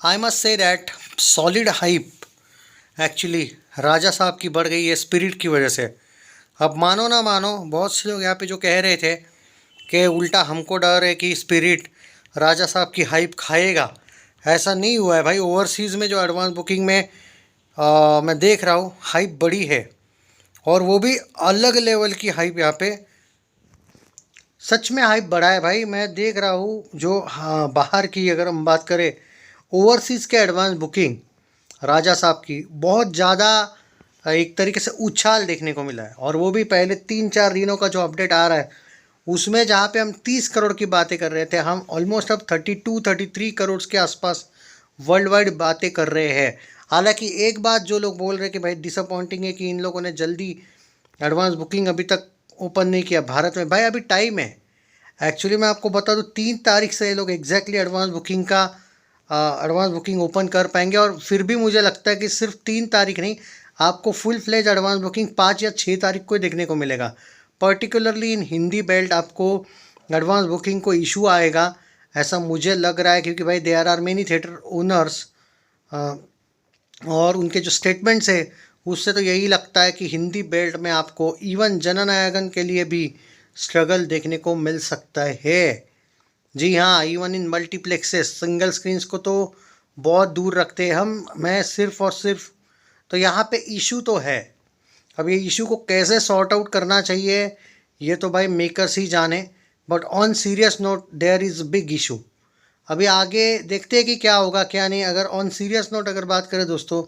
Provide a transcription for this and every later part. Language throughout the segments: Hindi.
I must say that solid hype actually Raja Sahab की बढ़ गई है स्पिरिट की वजह से। अब मानो ना मानो, बहुत से लोग यहाँ पे जो कह रहे थे कि उल्टा हमको डर है कि स्पिरिट राजा साहब की हाइप खाएगा, ऐसा नहीं हुआ है भाई। ओवरसीज़ में जो एडवांस बुकिंग में मैं देख रहा हूँ हाइप बड़ी है, और वो भी अलग लेवल की हाइप यहाँ पे। सच में हाइप बढ़ा है भाई। मैं देख रहा हूँ जो, हाँ, बाहर की अगर हम बात करें, ओवरसीज़ के एडवांस बुकिंग राजा साहब की बहुत ज़्यादा एक तरीके से उछाल देखने को मिला है। और वो भी पहले 3-4 दिनों का जो अपडेट आ रहा है उसमें, जहाँ पे हम 30 करोड़ की बातें कर रहे थे, हम ऑलमोस्ट अब 32-33 करोड़ के आसपास वर्ल्ड वाइड बातें कर रहे हैं। हालांकि एक बात जो लोग बोल रहे हैं कि भाई डिसअपॉइंटिंग है कि इन लोगों ने जल्दी एडवांस बुकिंग अभी तक ओपन नहीं किया भारत में। भाई अभी टाइम है। एक्चुअली मैं आपको बता दूँ, 3 तारीख से ये लोग एग्जैक्टली एडवांस बुकिंग ओपन कर पाएंगे। और फिर भी मुझे लगता है कि सिर्फ 3 तारीख नहीं, आपको फुल फ्लेज एडवांस बुकिंग 5 या 6 तारीख को ही देखने को मिलेगा। पर्टिकुलरली इन हिंदी बेल्ट आपको एडवांस बुकिंग को इशू आएगा, ऐसा मुझे लग रहा है। क्योंकि भाई there are many theatre owners, और उनके जो स्टेटमेंट्स है उससे तो यही लगता है कि हिंदी बेल्ट में आपको इवन जननायकन के लिए भी स्ट्रगल देखने को मिल सकता है। जी हाँ, even in multiplexes single screens को तो बहुत दूर रखते हैं हम। मैं सिर्फ और सिर्फ, तो यहाँ पे इशू तो है। अब ये इशू को कैसे सॉर्ट आउट करना चाहिए ये तो भाई मेकर्स ही जाने। But on serious note there is big issue. अभी आगे देखते हैं कि क्या होगा क्या नहीं। अगर ऑन सीरियस नोट अगर बात करें दोस्तों,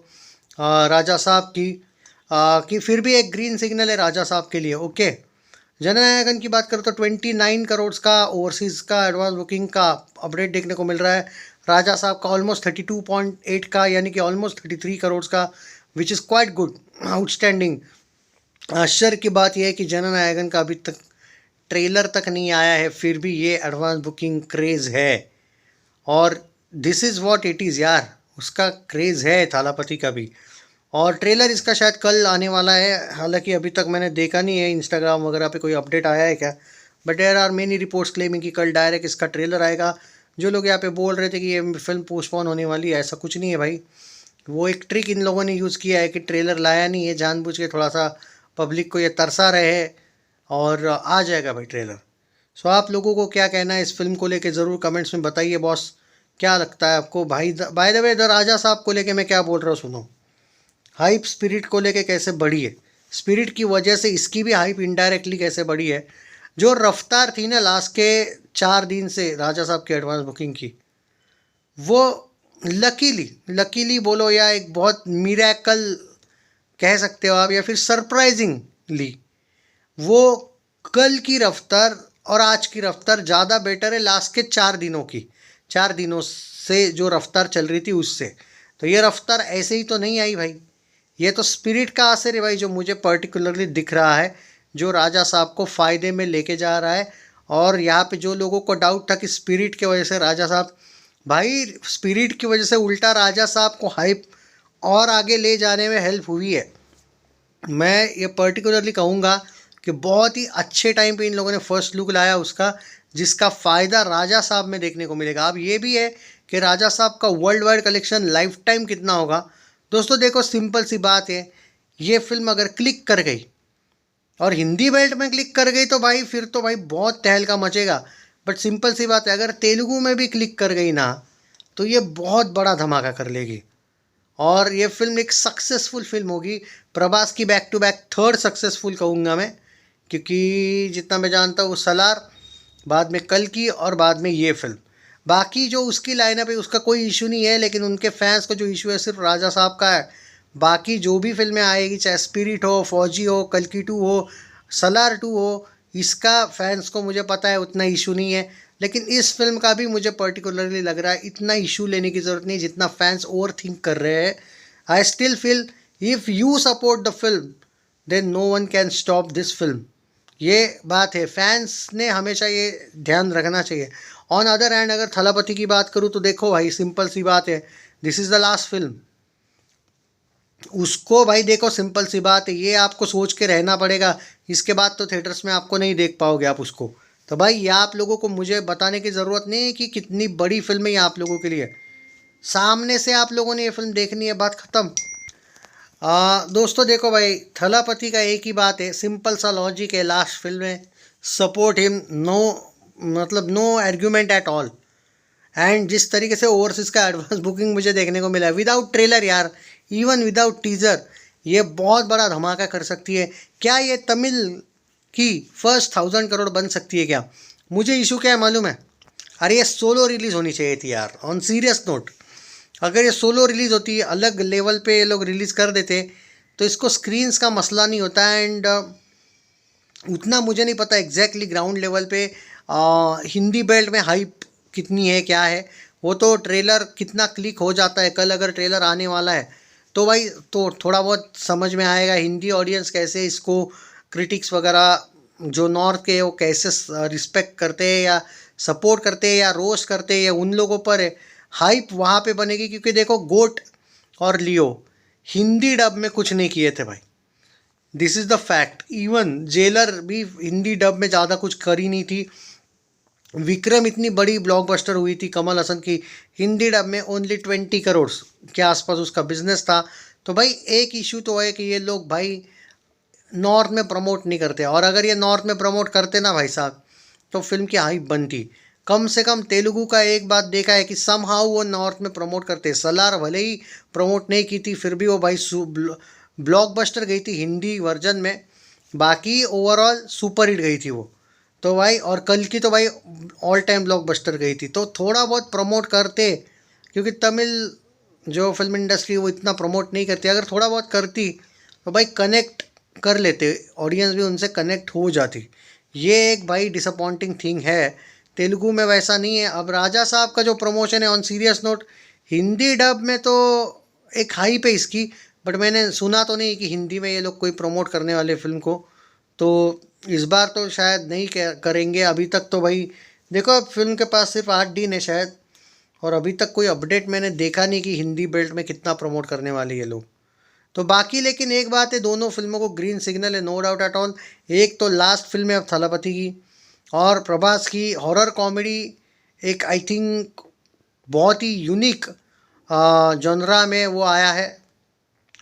राजा साहब की, कि फिर भी एक ग्रीन सिग्नल है राजा साहब के लिए। ओके, जननायकन की बात करें तो 29 करोड़ का ओवरसीज़ का एडवांस बुकिंग का अपडेट देखने को मिल रहा है। राजा साहब का ऑलमोस्ट 32.8 का, यानी कि ऑलमोस्ट 33 करोड़ का, which is quite good, outstanding. आश्चर्य की बात यह है कि जननायकन का अभी तक ट्रेलर तक नहीं आया है, फिर भी ये एडवांस बुकिंग क्रेज़ है। और this is what it is यार, उसका क्रेज़ है थालापति का भी। और ट्रेलर इसका शायद कल आने वाला है। हालांकि अभी तक मैंने देखा नहीं है इंस्टाग्राम वगैरह पे कोई अपडेट आया है क्या, but there are many reports claiming कि कल डायरेक्ट इसका ट्रेलर आएगा। जो लोग यहाँ पे बोल रहे थे कि ये फिल्म पोस्टपोन होने वाली है, ऐसा कुछ नहीं है भाई। वो एक ट्रिक इन लोगों ने यूज़ किया है कि ट्रेलर लाया नहीं है, जानबूझ के थोड़ा सा पब्लिक को ये तरसा रहे, और आ जाएगा भाई ट्रेलर। सो आप लोगों को क्या कहना है इस फिल्म को लेके, ज़रूर कमेंट्स में बताइए बॉस। क्या लगता है आपको भाई? बाय द वे, द राजा साहब को लेके मैं क्या बोल रहा हूँ सुनो। हाइप स्पिरिट को लेके कैसे बढ़ी है, स्पिरिट की वजह से इसकी भी हाइप इनडायरेक्टली कैसे बढ़ी है। जो रफ्तार थी ना लास्ट के 4 दिन से राजा साहब की एडवांस बुकिंग की, वो लकीली लकीली बोलो या एक बहुत मिरेकल कह सकते हो आप, या फिर सरप्राइजिंगली, वो कल की रफ्तार और आज की रफ्तार ज़्यादा बेटर है लास्ट के 4 दिनों की। 4 दिनों से जो रफ्तार चल रही थी उससे, तो ये रफ्तार ऐसे ही तो नहीं आई भाई। ये तो स्पिरिट का असर है भाई, जो मुझे पर्टिकुलरली दिख रहा है, जो राजा साहब को फ़ायदे में लेके जा रहा है। और यहाँ पे जो लोगों को डाउट था कि स्पिरिट की वजह से राजा साहब, भाई स्पिरिट की वजह से उल्टा राजा साहब को हाइप और आगे ले जाने में हेल्प हुई है। मैं ये पर्टिकुलरली कहूँगा कि बहुत ही अच्छे टाइम पे इन लोगों ने फर्स्ट लुक लाया उसका, जिसका फ़ायदा राजा साहब में देखने को मिलेगा। अब ये भी है कि राजा साहब का world wide collection life time कितना होगा। दोस्तों देखो, सिंपल सी बात है, ये फिल्म अगर क्लिक कर गई और हिंदी बेल्ट में क्लिक कर गई तो भाई फिर तो भाई बहुत तहलका मचेगा। बट सिंपल सी बात है, अगर तेलुगु में भी क्लिक कर गई ना, तो ये बहुत बड़ा धमाका कर लेगी। और ये फिल्म एक सक्सेसफुल फिल्म होगी। प्रभास की back to back third successful कहूँगा मैं, क्योंकि जितना मैं जानता हूँ सलार, बाद में कल की, और बाद में ये फिल्म। बाकी जो उसकी लाइनअप है उसका कोई इशू नहीं है, लेकिन उनके फैंस को जो इशू है सिर्फ राजा साहब का है। बाकी जो भी फिल्में आएगी, चाहे स्पिरिट हो, फौजी हो, कल की 2 हो, सलार 2 हो, इसका फैंस को मुझे पता है उतना इशू नहीं है। लेकिन इस फिल्म का भी मुझे पर्टिकुलरली लग रहा है इतना इशू लेने की ज़रूरत नहीं जितना फैंस ओवर थिंक कर रहे हैं। I still feel if you support the film then no one can stop this film. ये बात है, फैंस ने हमेशा ये ध्यान रखना चाहिए। ऑन अदर हैंड अगर थलापति की बात करूँ तो देखो भाई, सिंपल सी बात है, this is the last film. उसको भाई देखो, सिंपल सी बात है, ये आपको सोच के रहना पड़ेगा। इसके बाद तो थिएटर्स में आपको नहीं देख पाओगे आप उसको। तो भाई ये आप लोगों को मुझे बताने की ज़रूरत नहीं है कि कितनी बड़ी फिल्म है ये आप लोगों के लिए। सामने से आप लोगों ने ये फिल्म देखनी है, बात ख़त्म। दोस्तों देखो भाई, थलापति का एक ही बात है, सिंपल सा लॉजिक है लास्ट फिल्म में, सपोर्ट हिम, नो मतलब no argument at all. And जिस तरीके से ओवरसीज़ का एडवांस बुकिंग मुझे देखने को मिला है विदाउट ट्रेलर यार, इवन विदाउट टीज़र, ये बहुत बड़ा धमाका कर सकती है। क्या ये तमिल की फर्स्ट 1000 करोड़ बन सकती है क्या? मुझे इशू क्या है मालूम है? अरे ये सोलो रिलीज़ होनी चाहिए थी यार, ऑन सीरियस नोट। अगर ये सोलो रिलीज़ होती, अलग लेवल पे ये लोग रिलीज़ कर देते, तो इसको स्क्रीन्स का मसला नहीं होता। एंड उतना मुझे नहीं पता एग्जैक्टली ग्राउंड लेवल पे हिंदी बेल्ट में हाइप कितनी है, क्या है, वो तो ट्रेलर कितना क्लिक हो जाता है। कल अगर ट्रेलर आने वाला है तो भाई तो थोड़ा बहुत समझ में आएगा हिंदी ऑडियंस कैसे इसको, क्रिटिक्स वगैरह जो नॉर्थ के वो कैसे रिस्पेक्ट करते हैं या सपोर्ट करते हैं या रोस्ट करते हैं, या उन लोगों पर है हाइप वहाँ पे बनेगी। क्योंकि देखो गोट और लियो हिंदी डब में कुछ नहीं किए थे भाई, this is the fact. Even jailer भी हिंदी डब में ज़्यादा कुछ करी नहीं थी। विक्रम इतनी बड़ी ब्लॉकबस्टर हुई थी कमल हसन की, हिंदी डब में ओनली 20 करोड़ के आसपास उसका बिजनेस था। तो भाई एक इशू तो है कि ये लोग भाई नॉर्थ में प्रमोट नहीं करते, और अगर ये नॉर्थ में प्रमोट करते ना भाई साहब, तो फिल्म की हाइप बनती। कम से कम तेलुगु का एक बात देखा है कि समहाउ वो नॉर्थ में प्रमोट करते। सलार भले ही प्रमोट नहीं की थी, फिर भी वो भाई ब्लॉकबस्टर गई थी हिंदी वर्जन में, बाकी ओवरऑल सुपर हिट गई थी वो तो भाई। और कल की तो भाई ऑल टाइम ब्लॉकबस्टर गई थी। तो थोड़ा बहुत प्रमोट करते, क्योंकि तमिल जो फिल्म इंडस्ट्री वो इतना प्रमोट नहीं करती, अगर थोड़ा बहुत करती तो भाई कनेक्ट कर लेते, ऑडियंस भी उनसे कनेक्ट हो जाती। ये एक भाई डिसअपॉइंटिंग थिंग है, तेलुगु में वैसा नहीं है। अब राजा साहब का जो प्रमोशन है, on serious note, Hindi dub में तो एक हाइप है इसकी, बट मैंने सुना तो नहीं कि हिंदी में ये लोग कोई प्रमोट करने वाले फिल्म को। तो इस बार तो शायद नहीं करेंगे। अभी तक तो भाई देखो, अब फिल्म के पास सिर्फ 8 दिन है शायद, और अभी तक कोई अपडेट मैंने देखा नहीं कि हिंदी बेल्ट में कितना प्रमोट करने वाले ये लोग। तो बाकी लेकिन एक बात है, दोनों फिल्मों को ग्रीन सिग्नल है, नो डाउट एट ऑल। एक तो लास्ट फिल्म है अब थलापति की, और प्रभास की हॉरर कॉमेडी, एक आई थिंक बहुत ही यूनिक जॉनरा में वो आया है।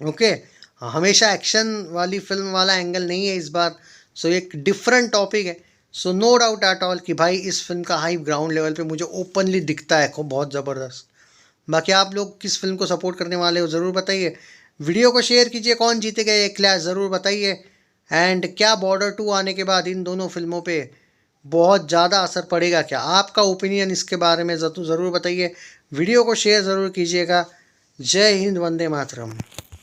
ओके, हमेशा एक्शन वाली फिल्म वाला एंगल नहीं है इस बार, सो एक डिफरेंट टॉपिक है। So no doubt at all कि भाई इस फिल्म का हाइप ग्राउंड लेवल पे मुझे ओपनली दिखता है खूब बहुत ज़बरदस्त। बाकी आप लोग किस फिल्म को सपोर्ट करने वाले हो ज़रूर बताइए। वीडियो को शेयर कीजिए, कौन जीतेगा ये क्लैश ज़रूर बताइए। एंड क्या बॉर्डर 2 आने के बाद इन दोनों फिल्मों पे बहुत ज़्यादा असर पड़ेगा क्या? आपका ओपिनियन इसके बारे में ज़रूर बताइए। वीडियो को शेयर ज़रूर कीजिएगा। जय हिंद, वंदे मातरम।